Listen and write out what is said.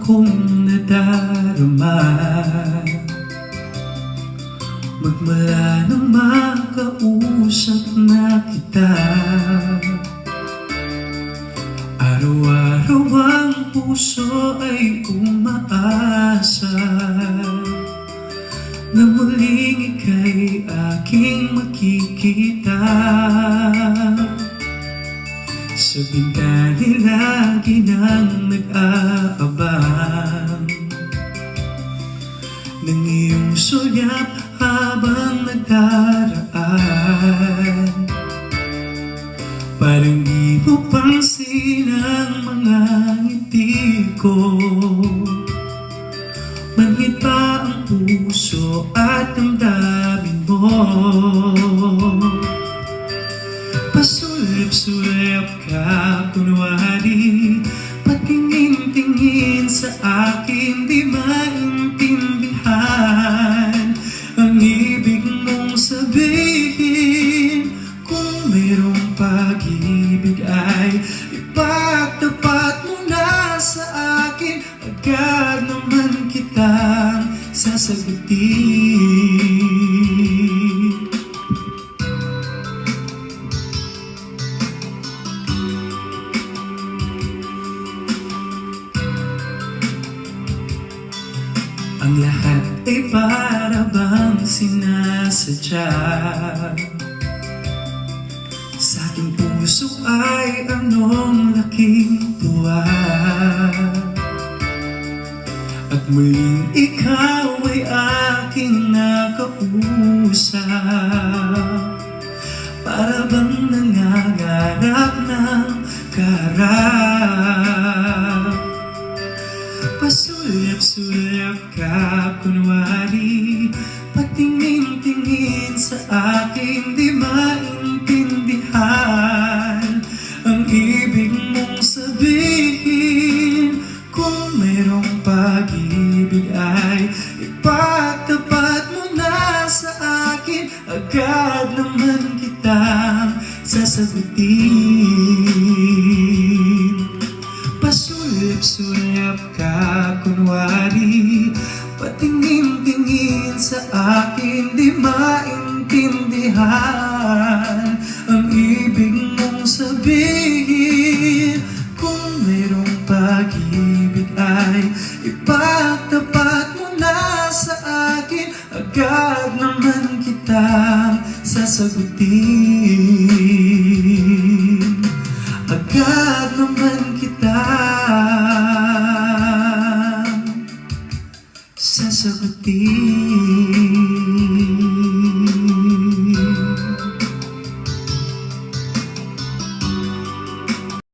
kong nadarama magmula nang makausap na kita. Araw-araw ang puso ay umaasa na muling ika'y aking makikita. Sa bintani lagi nang nag-aabang ng iyong sulyap habang nagdaraan. Parang di mo pansin ang mga ngiti ko, manhid pa ang puso at damdamin mo. Pasulap-sulap ka kunwari, patingin-tingin sa akin, di maintindihan ang ibig mong sabihin. Kung mayroong pag-ibig ay ipagtapat mo na sa akin, agad naman kitang sasagutin. Ang lahat ay para bang sinasadya. Sa aking puso ay anong laking tuwa, at muling ikaw ay aking nakausap. Para bang nangangarap ng kaharap. Pasulap-sulap ka kunwari, patingin-tingin sa akin, di maintindihan ang ibig mong sabihin. Kung mayroong pag-ibig ay ipagtapat mo na sa akin, agad naman kitang sasagutin. Pasulap-sulap ka kunwari, patingin-tingin sa akin, di maintindihan ang ibig mong sabihin. Kung mayroong pag-ibig ay ipagtapat mo na sa akin, agad naman kitang sasagutin. Agad naman kitang sasagutin.